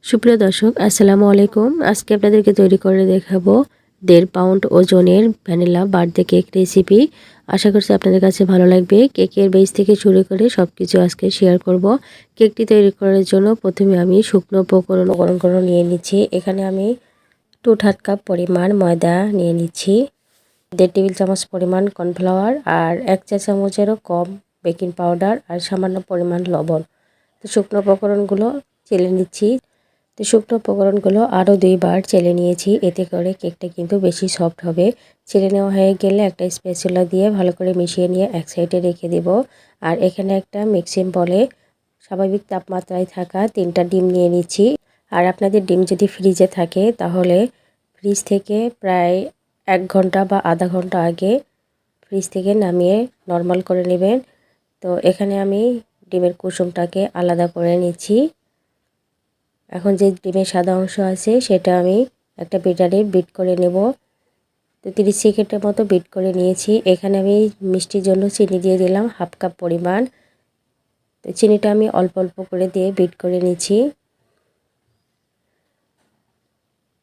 সুপ্রিয় দর্শক, আসসালামু আলাইকুম। আজকে আপনাদেরকে তৈরি করে দেখাবো 1.5 পাউন্ড ওজনের ভ্যানিলা বার্থডে কেক রেসিপি। আশা করছি আপনাদের কাছে ভালো লাগবে। কেকের বেস থেকে শুরু করে সব কিছু আজকে শেয়ার করব। কেকটি তৈরি করার জন্য প্রথমে আমি শুকনো উপকরণগুলো নিয়ে নিচ্ছি। এখানে আমি 2 কাপ পরিমাণ ময়দা নিয়ে নিচ্ছি, 1.5 টেবিল চামচ পরিমাণ কর্নফ্লাওয়ার আর 1 চা চামচেরও কম বেকিং পাউডার আর সামান্য পরিমাণ লবণ। তো শুকনো উপকরণগুলো চেলে নিচ্ছি। তো শুকনো উপকরণগুলো আরও 2 বার চেলে নিয়েছি, এতে করে কেকটা কিন্তু বেশি সফট হবে। চেলে নেওয়া হয়ে গেলে একটা স্প্যাচুলা দিয়ে ভালো করে মিশিয়ে নিয়ে এক সাইডে রেখে দেব। আর এখানে একটা মিক্সিং বলে স্বাভাবিক তাপমাত্রায় থাকা 3টা ডিম নিয়ে নিচ্ছি। আর আপনাদের ডিম যদি ফ্রিজে থাকে তাহলে ফ্রিজ থেকে প্রায় 1 ঘন্টা বা আধা ঘন্টা আগে ফ্রিজ থেকে নামিয়ে নর্মাল করে নেবেন। তো এখানে আমি ডিমের কুসুমটাকে আলাদা করে নিচ্ছি। এখন যে ডিমের সাদা অংশ আছে সেটা আমি একটা বিটারে বিট করে নেব। তো 30 সেকেন্ডের মতো বিট করে নিয়েছি। এখানে আমি মিষ্টির জন্য চিনি দিয়ে দিলাম 1/2 কাপ পরিমাণ। তো চিনিটা আমি অল্প অল্প করে দিয়ে বিট করে নিচ্ছি।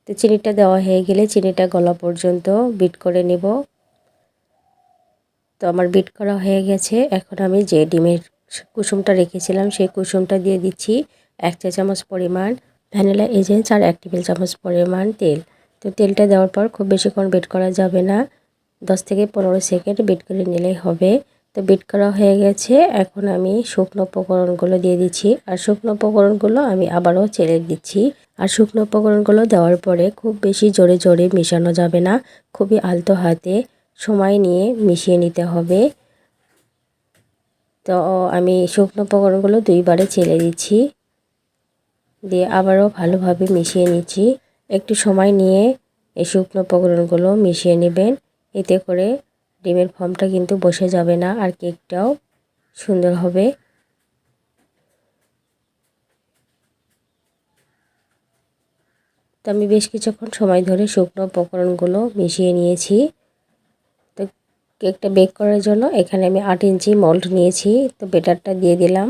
তো চিনিটা দেওয়া হয়ে গেলে চিনিটা গলা পর্যন্ত বিট করে নেব। তো আমার বিট করা হয়ে গেছে। এখন আমি যে ডিমের কুসুমটা রেখেছিলাম সেই কুসুমটা দিয়ে দিচ্ছি, 1 চা চামচ পরিমাণ ভ্যানিলা এসেন্স আর 1 টেবিল চামচ পরিমাণ তেল। তো তেলটা দেওয়ার পর খুব বেশিক্ষণ বিট করা যাবে না, 10 থেকে 15 সেকেন্ড বিট করে নিলেই হবে। তো বিট করা হয়ে গেছে। এখন আমি শুকনো উপকরণগুলো দিয়ে দিচ্ছি আর শুকনো উপকরণগুলো আমি আবারও চেলে দিচ্ছি। আর শুকনো উপকরণগুলো দেওয়ার পরে খুব বেশি জোরে জোরে মেশানো যাবে না, খুবই আলতো হাতে সময় নিয়ে মিশিয়ে নিতে হবে। তো আমি শুকনো উপকরণগুলো 2 বারে চেলে দিচ্ছি, দিয়ে আবারও ভালোভাবে মিশিয়ে নিচ্ছি। একটু সময় নিয়ে এই শুকনো উপকরণগুলো মিশিয়ে নেবেন, এতে করে ডিমের ফর্মটা কিন্তু বসে যাবে না আর কেকটাও সুন্দর হবে। তো আমি বেশ কিছুক্ষণ সময় ধরে শুকনো উপকরণগুলো মিশিয়ে নিয়েছি। তো কেকটা বেক করার জন্য এখানে আমি 8 ইঞ্চি মোল্ড নিয়েছি। তো বেটারটা দিয়ে দিলাম।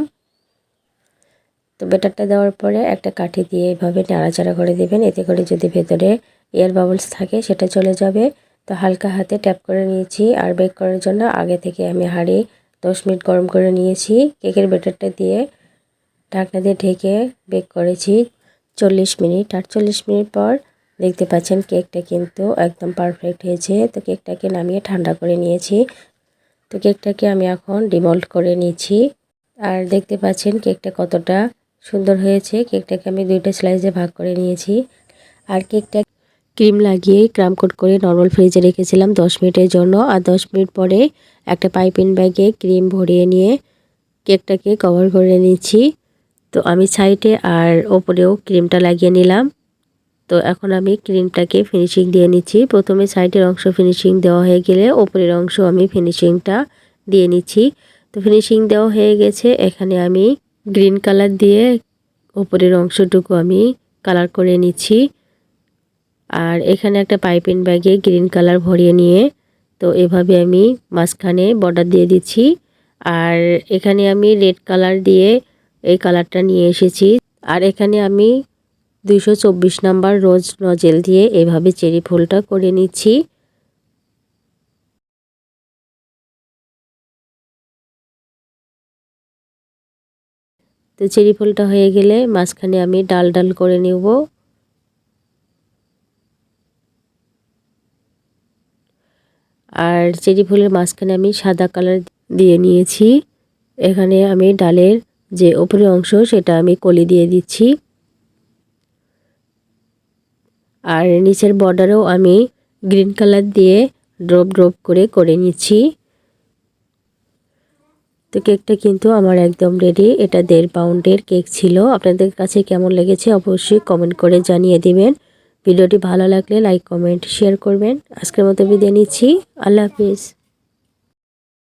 তো বেটারটা দেওয়ার পরে একটা কাঠি দিয়ে এভাবে নাড়াচাড়া করে দেবেন, এতে করে যদি ভেতরে এয়ার বাবলস থাকে সেটা চলে যাবে। তো হালকা হাতে ট্যাপ করে নিয়েছি। আর বেক করার জন্য আগে থেকে আমি হাঁড়ি 10 মিনিট গরম করে নিয়েছি। কেকের বেটারটা দিয়ে ঢাকনা দিয়ে ঢেকে বেক করেছি 40 মিনিট। আর 40 মিনিট পর দেখতে পাচ্ছেন কেকটা কিন্তু একদম পারফেক্ট হয়েছে। তো কেকটাকে নামিয়ে ঠান্ডা করে নিয়েছি। তো কেকটাকে আমি এখন ডিমোল্ড করে নিচ্ছি। আর দেখতে পাচ্ছেন কেকটা কতটা সুন্দর হয়েছে। কেকটাকে আমি 2টা স্লাইসে ভাগ করে নিয়েছি। আর কেকটা ক্রিম লাগিয়ে ক্রাম কোট করে নর্মাল ফ্রিজে রেখেছিলাম 10 মিনিটের জন্য। আর 10 মিনিট পরে একটা পাইপিং ব্যাগে ক্রিম ভরিয়ে নিয়ে কেকটাকে কভার করে নিচ্ছি। তো আমি সাইডে আর ওপরেও ক্রিমটা লাগিয়ে নিলাম। তো এখন আমি ক্রিমটাকে ফিনিশিং দিয়ে নিচ্ছি। প্রথমে সাইডের অংশ ফিনিশিং দেওয়া হয়ে গেলে ওপরের অংশ আমি ফিনিশিংটা দিয়ে নিচ্ছি। তো ফিনিশিং দেওয়া হয়ে গেছে। এখানে আমি গ্রিন কালার দিয়ে ওপরের অংশটুকু আমি কালার করে নিচ্ছি। আর এখানে একটা পাইপিং ব্যাগে গ্রিন কালার ভরিয়ে নিয়ে তো এভাবে আমি মাঝখানে বর্ডার দিয়ে দিচ্ছি। আর এখানে আমি রেড কালার দিয়ে এই কালারটা নিয়ে এসেছি। আর এখানে আমি 224 নাম্বার রোজ নজেল দিয়ে এভাবে চেরি ফুলটা করে নিচ্ছি। তো চেরি ফুলটা হয়ে গেলে মাঝখানে আমি ডাল ডাল করে নেব। আর চেরি ফুলের মাঝখানে আমি সাদা কালার দিয়ে নিয়েছি। এখানে আমি ডালের যে উপরের অংশ সেটা আমি কলি দিয়ে দিচ্ছি। আর নিচের বর্ডারেও আমি গ্রিন কালার দিয়ে ড্রপ ড্রপ করে নিচ্ছি। তো কেকটা কিন্তু আমার একদম রেডি। এটা 1.5 পাউন্ডের কেক ছিল। আপনাদের কাছে কেমন লেগেছে অবশ্যই কমেন্ট করে জানিয়ে দিবেন। ভিডিওটি ভালো লাগলে লাইক কমেন্ট শেয়ার করবেন। আজকের মতো বিদায় নিচ্ছি। আল্লাহ হাফিজ।